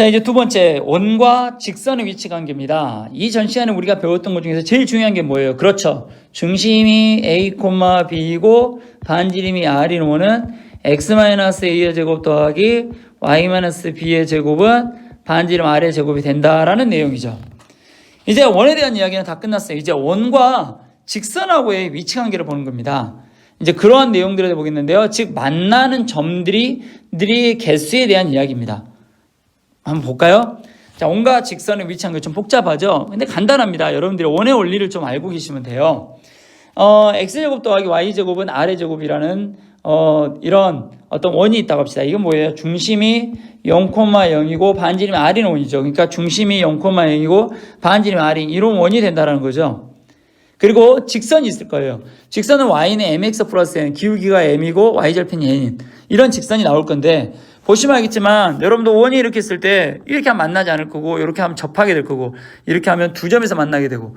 자, 이제 두 번째, 원과 직선의 위치 관계입니다. 이 전 시간에 우리가 배웠던 것 중에서 제일 중요한 게 뭐예요? 그렇죠. 중심이 a, b이고 반지름이 r인 원은 x-a의 제곱 더하기 y-b의 제곱은 반지름 r의 제곱이 된다라는 내용이죠. 이제 원에 대한 이야기는 다 끝났어요. 이제 원과 직선하고의 위치 관계를 보는 겁니다. 이제 그러한 내용들을 보겠는데요. 즉 만나는 점들이 개수에 대한 이야기입니다. 한번 볼까요? 자, 원과 직선의 위치 관계 좀 복잡하죠? 근데 간단합니다. 여러분들이 원의 원리를 좀 알고 계시면 돼요. x제곱 더하기 y제곱은 r의 제곱이라는 이런 어떤 원이 있다고 합시다. 이건 뭐예요? 중심이 0,0이고 반지름이 r인 원이죠. 그러니까 중심이 0,0이고 반지름이 r인 이런 원이 된다는 거죠. 그리고 직선이 있을 거예요. 직선은 y는 mx 플러스 n, 기울기가 m이고 y절편이 n인 이런 직선이 나올 건데 보시면 알겠지만 여러분도 원이 이렇게 있을 때 이렇게 하면 만나지 않을 거고 이렇게 하면 접하게 될 거고 이렇게 하면 두 점에서 만나게 되고,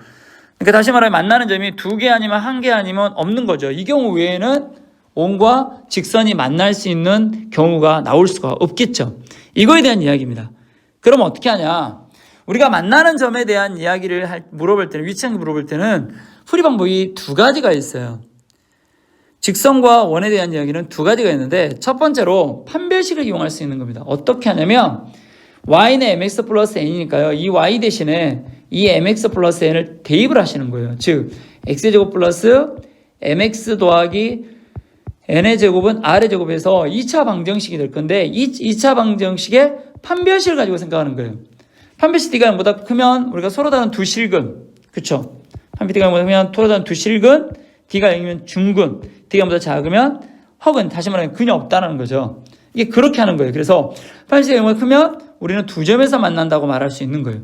그러니까 다시 말하면 만나는 점이 두 개 아니면 한 개 아니면 없는 거죠. 이 경우 외에는 원과 직선이 만날 수 있는 경우가 나올 수가 없겠죠. 이거에 대한 이야기입니다. 그럼 어떻게 하냐? 우리가 만나는 점에 대한 이야기를 물어볼 때는, 위치관계 물어볼 때는 풀이 방법이 두 가지가 있어요. 직선과 원에 대한 이야기는 두 가지가 있는데 첫 번째로 판별식을 이용할 수 있는 겁니다. 어떻게 하냐면 y는 mx 플러스 n이니까요. 이 y 대신에 이 mx 플러스 n을 대입을 하시는 거예요. 즉 x제곱 플러스 mx 더하기 n의 제곱은 r의 제곱에서 2차 방정식이 될 건데 이 2차 방정식의 판별식을 가지고 생각하는 거예요. 판별식 D가 0보다 크면 우리가 서로 다른 두 실근, 그렇죠? 판별식 D가 0보다 크면 서로 다른 두 실근, D가 0이면 중근, D가 0보다 작으면 허근, 다시 말하면 근이 없다는 거죠. 이게 그렇게 하는 거예요. 그래서 판별식 D가 0보다 크면 우리는 두 점에서 만난다고 말할 수 있는 거예요.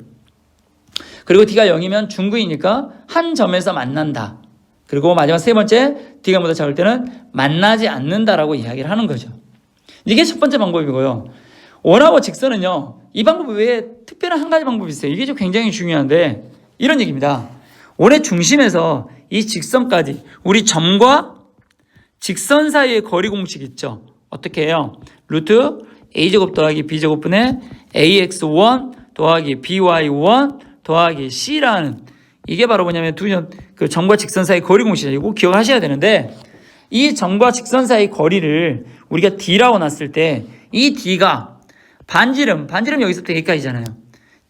그리고 D가 0이면 중근이니까 한 점에서 만난다. 그리고 마지막 세 번째, D가 0보다 작을 때는 만나지 않는다라고 이야기를 하는 거죠. 이게 첫 번째 방법이고요. 원하고 직선은요, 이 방법 외에 특별한 한 가지 방법이 있어요. 이게 좀 굉장히 중요한데 이런 얘기입니다. 원의 중심에서 이 직선까지 우리 점과 직선 사이의 거리 공식 있죠. 어떻게 해요? 루트 a제곱 더하기 b제곱분의 ax1 더하기 by1 더하기 c라는, 이게 바로 뭐냐면 그 점과 직선 사이 거리 공식이에요. 이거 기억하셔야 되는데 이 점과 직선 사이 거리를 우리가 D라고 놨을 때 이 D가 반지름 여기서부터 여기까지잖아요.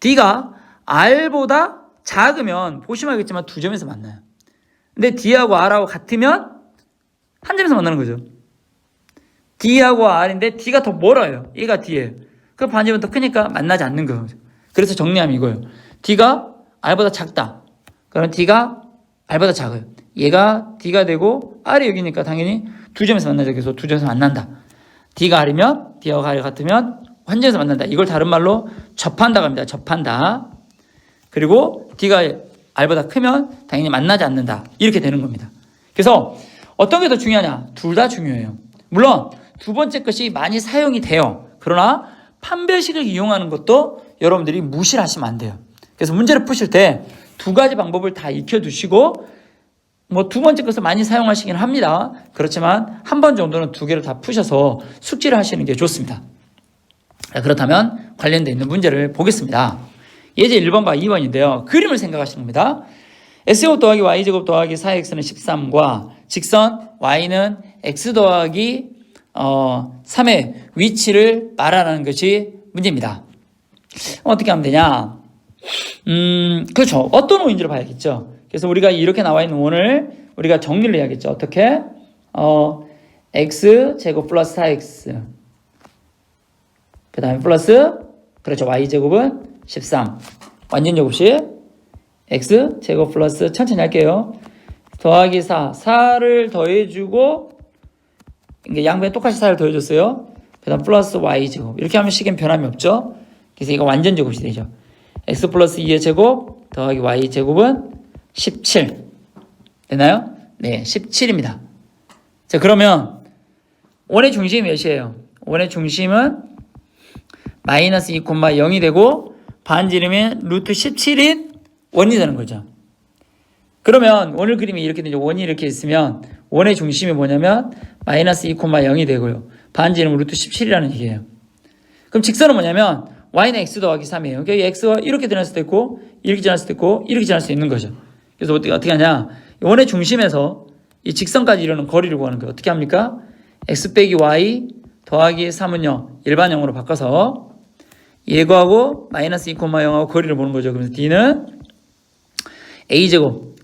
D가 R보다 작으면 보시면 알겠지만 두 점에서 만나요. 근데 D하고 R하고 같으면 한 점에서 만나는 거죠. D하고 R인데 D가 더 멀어요. 얘가 D예요. 그럼 반지름은 더 크니까 만나지 않는 거죠. 그래서 정리하면 이거예요. D가 R보다 작다. 그러면 D가 R보다 작아요. 얘가 D가 되고 R이 여기니까 당연히 두 점에서 만나죠. 그래서 두 점에서 만난다. D가 R이면 D하고 R이 같으면 한 점에서 만난다. 이걸 다른 말로 접한다고 합니다. 접한다. 그리고 D가 R보다 크면 당연히 만나지 않는다. 이렇게 되는 겁니다. 그래서 어떤 게 더 중요하냐? 둘 다 중요해요. 물론 두 번째 것이 많이 사용이 돼요. 그러나 판별식을 이용하는 것도 여러분들이 무시를 하시면 안 돼요. 그래서 문제를 푸실 때 두 가지 방법을 다 익혀두시고 두 번째 것을 많이 사용하시긴 합니다. 그렇지만 한 번 정도는 두 개를 다 푸셔서 숙지를 하시는 게 좋습니다. 그렇다면 관련되어 있는 문제를 보겠습니다. 예제 1번과 2번인데요. 그림을 생각하시는 겁니다. x제곱 더하기 y제곱 더하기 4x는 13과 직선 y는 x 더하기 3의 위치를 말하는 것이 문제입니다. 어떻게 하면 되냐? 그렇죠. 어떤 원인지를 봐야겠죠. 그래서 우리가 이렇게 나와 있는 원을 우리가 정리를 해야겠죠. 어떻게? x 제곱 플러스 4x 그 다음에 플러스, 그렇죠, y제곱은 13 완전 제곱식 x 제곱 플러스, 천천히 할게요, 더하기 4를 더해주고 이게 양변에 똑같이 4를 더해줬어요. 그 다음 플러스 y제곱, 이렇게 하면 식은 변함이 없죠. 그래서 이거 완전 제곱이 되죠. x 플러스 2의 제곱 더하기 y제곱은 17 되나요? 네, 17입니다. 자, 그러면 원의 중심이 몇이에요? 원의 중심은 마이너스 2,0이 되고 반지름이 루트 17인 원이 되는 거죠. 그러면 원을 그림이 이렇게 되죠. 원이 이렇게 있으면 원의 중심이 뭐냐면 마이너스 2,0이 되고요. 반지름은 루트 17이라는 얘기예요. 그럼 직선은 뭐냐면 y는 x 더하기 3이에요. 그러니까 x가 이렇게 지날 수도 있고 이렇게 지날 수도 있고 이렇게 지날 수 있는 거죠. 그래서 어떻게 하냐? 원의 중심에서 이 직선까지 이루는 거리를 구하는 거예요. 어떻게 합니까? x 빼기 y 더하기 3은 0 일반형으로 바꿔서 얘거하고 마이너스 2,0하고 거리를 보는 거죠. 그래서 d는 a제곱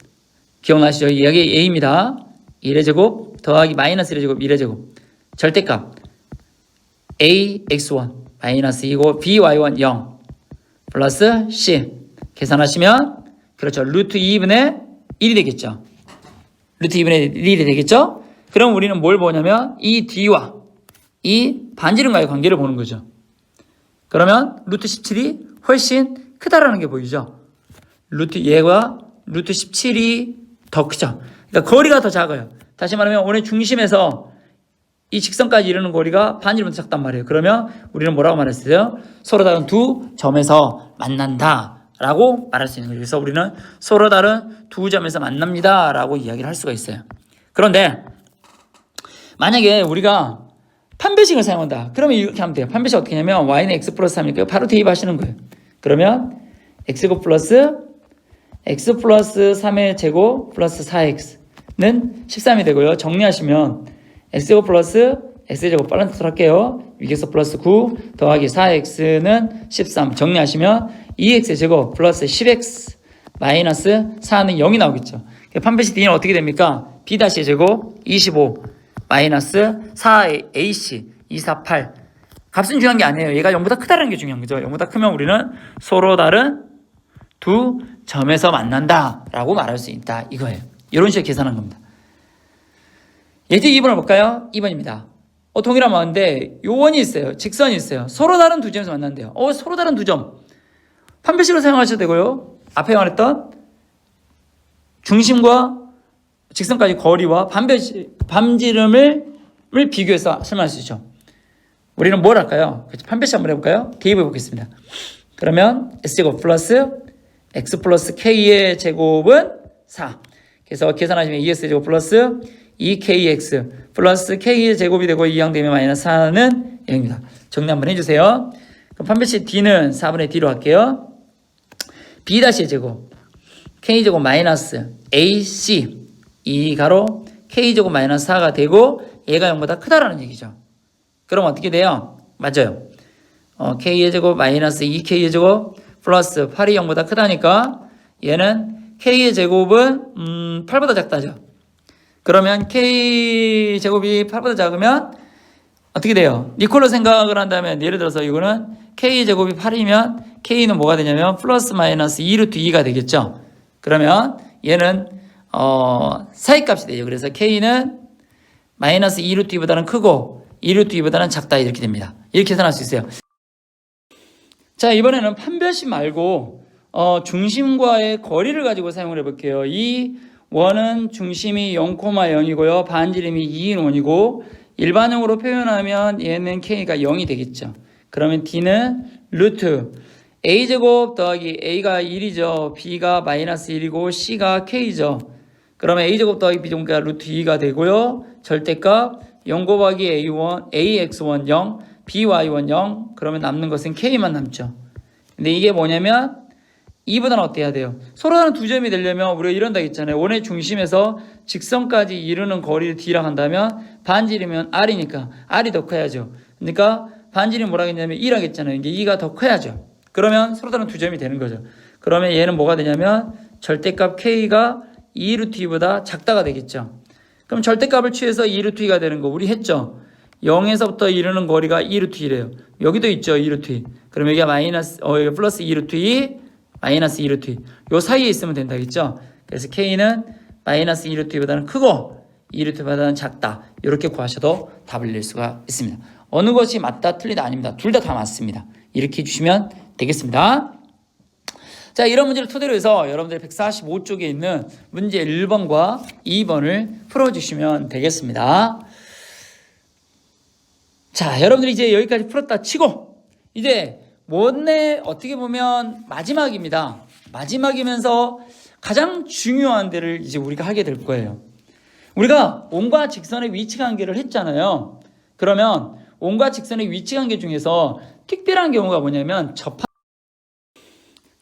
기억나시죠? 여기 a입니다. 1의 제곱 더하기 마이너스 1의 제곱 1의 제곱 절대값 ax1 마이너스 2고 by1 0 플러스 c 계산하시면 그렇죠. 루트 2분의 1이 되겠죠. 루트 2분의 1이 되겠죠. 그럼 우리는 뭘 보냐면 이 d와 이 반지름과의 관계를 보는 거죠. 그러면 루트 17이 훨씬 크다라는 게 보이죠. 루트 얘가 루트 17이 더 크죠. 그러니까 거리가 더 작아요. 다시 말하면 원의 중심에서 이 직선까지 이르는 거리가 반지름보다 작단 말이에요. 그러면 우리는 뭐라고 말했어요? 서로 다른 두 점에서 만난다 라고 말할 수 있는 거예요. 그래서 우리는 서로 다른 두 점에서 만납니다 라고 이야기를 할 수가 있어요. 그런데 만약에 우리가 판별식을 사용한다. 그러면 이렇게 하면 돼요. 판별식 어떻게 하냐면 y는 x 플러스 3이니까 바로 대입하시는 거예요. 그러면 x제곱 플러스 x 플러스 3의 제곱 플러스 4x는 13이 되고요. 정리하시면 x제곱 플러스 x제곱 빠른 뜻으로 할게요. 위에서 플러스 9 더하기 4x는 13 정리하시면 2x의 제곱 플러스 10x 마이너스 4는 0이 나오겠죠. 판별식 d는 어떻게 됩니까? b'의 제곱 25 마이너스 4ac 248 값은 중요한 게 아니에요. 얘가 0보다 크다는 게 중요한 거죠. 0보다 크면 우리는 서로 다른 두 점에서 만난다 라고 말할 수 있다 이거예요. 이런 식으로 계산한 겁니다. 예제 2번을 볼까요? 2번입니다. 동일한 마음인데 요원이 있어요. 직선이 있어요. 서로 다른 두 점에서 만난대요. 서로 다른 두 점. 판별식으로 사용하셔도 되고요. 앞에 말했던 중심과 직선까지 거리와 반지름을 비교해서 설명할 수 있죠. 우리는 뭘 할까요? 판별식 한번 해볼까요? 대입해 보겠습니다. 그러면 s제곱 플러스 x 플러스 k의 제곱은 4. 그래서 계산하시면 2x제곱 플러스 2kx 플러스 k의 제곱이 되고 이항되면 마이너스 4는 0입니다. 정리 한번 해주세요. 그럼 판별식 d는 4분의 d로 할게요. b'의 제곱 k제곱 마이너스 ac 2가로 k제곱 마이너스 4가 되고 얘가 0보다 크다라는 얘기죠. 그럼 어떻게 돼요? 맞아요. k의 제곱 마이너스 2k의 제곱 플러스 8이 0보다 크다니까 얘는 k의 제곱은 8보다 작다죠. 그러면 k 제곱이 8보다 작으면 어떻게 돼요? 니콜로 생각을 한다면 예를 들어서 이거는 k 제곱이 8이면 k는 뭐가 되냐면 플러스 마이너스 2루트 2가 되겠죠. 그러면 얘는 사이값이 되죠. 그래서 k는 마이너스 2루트 2보다는 크고 2루트 2보다는 작다 이렇게 됩니다. 이렇게 계산할 수 있어요. 자, 이번에는 판별식 말고 중심과의 거리를 가지고 사용을 해볼게요. 이 원은 중심이 0,0이고요. 반지름이 2인 원이고 일반형으로 표현하면 얘는 k가 0이 되겠죠. 그러면 d는 루트 a제곱 더하기 a가 1이죠. b가 마이너스 1이고 c가 k죠. 그러면 a제곱 더하기 b제곱가 루트 2가 되고요. 절대값 0 곱하기 a1, ax1 0, by1 0 그러면 남는 것은 k만 남죠. 근데 이게 뭐냐면 2보다는 어때야 돼요? 서로 다른 두 점이 되려면 우리가 이런다 했잖아요. 원의 중심에서 직선까지 이루는 거리를 d라 한다면 반지름은 r이니까 r이 더 커야죠. 그러니까 반지름이 뭐라 했냐면 2라 했잖아요. 이게 2가 더 커야죠. 그러면 서로 다른 두 점이 되는 거죠. 그러면 얘는 뭐가 되냐면 절대값 k가 2루트 2보다 작다가 되겠죠. 그럼 절대값을 취해서 2루트 2가 되는 거 우리 했죠. 0에서부터 이루는 거리가 2루트 2래요. 여기도 있죠. 2루트 2. 그럼 여기가 마이너스 여기 플러스 2루트 2 마이너스 2루트 2. 요 사이에 있으면 된다겠죠. 그래서 k는 마이너스 2루트 2보다는 크고 2루트 2보다는 작다. 이렇게 구하셔도 답을 낼 수가 있습니다. 어느 것이 맞다 틀리다 아닙니다. 둘 다 맞습니다. 이렇게 해주시면 되겠습니다. 자, 이런 문제를 토대로 해서 여러분들 145쪽에 있는 문제 1번과 2번을 풀어주시면 되겠습니다. 자, 여러분들이 이제 여기까지 풀었다 치고 이제 원래 어떻게 보면 마지막입니다. 마지막이면서 가장 중요한 데를 이제 우리가 하게 될 거예요. 우리가 원과 직선의 위치 관계를 했잖아요. 그러면 원과 직선의 위치 관계 중에서 특별한 경우가 뭐냐면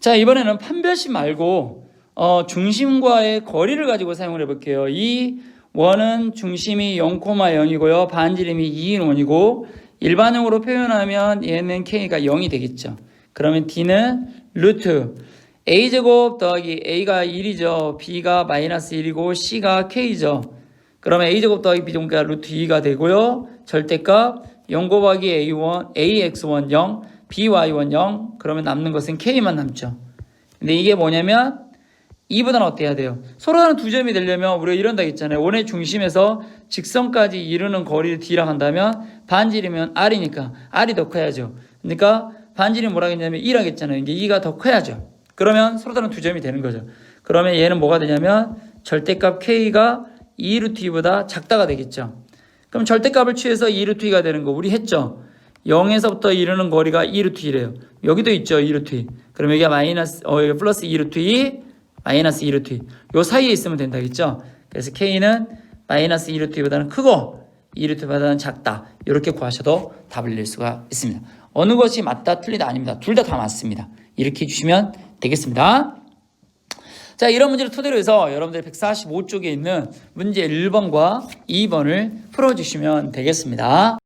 자, 이번에는 판별식 말고 중심과의 거리를 가지고 사용을 해볼게요. 이 원은 중심이 0,0이고요. 반지름이 2인 원이고 일반적으로 표현하면 얘는 k가 0이 되겠죠. 그러면 d는 루트 a제곱 더하기 a가 1이죠. b가 마이너스 1이고 c가 k죠. 그러면 a제곱 더하기 b제곱가 루트 2가 되고요. 절대값 0 곱하기 a1, ax1 0, by1 0. 그러면 남는 것은 k만 남죠. 근데 이게 뭐냐면 2보다는 어때야 돼요? 서로 다른 두 점이 되려면 우리가 이런다 했잖아요. 원의 중심에서 직선까지 이루는 거리를 d라 한다면 반지름이면 r이니까 r이 더 커야죠. 그러니까 반지름이 뭐라 했냐면 2라 했잖아요. 이게 2가 더 커야죠. 그러면 서로 다른 두 점이 되는 거죠. 그러면 얘는 뭐가 되냐면 절대값 k가 2루트 2보다 작다가 되겠죠. 그럼 절대값을 취해서 2루트 2가 되는 거 우리 했죠. 0에서부터 이루는 거리가 2루트 2래요. 여기도 있죠. 2루트 2. 그럼 여기가 여기 플러스 2루트 2, 마이너스 2루트 2. 요 사이에 있으면 된다겠죠. 그래서 k는 마이너스 2루트 2보다는 크고 2루트 2보다는 작다. 이렇게 구하셔도 답을 낼 수가 있습니다. 어느 것이 맞다 틀리다 아닙니다. 둘 다 맞습니다. 이렇게 해주시면 되겠습니다. 자, 이런 문제를 토대로 해서 여러분들이 145쪽에 있는 문제 1번과 2번을 풀어주시면 되겠습니다.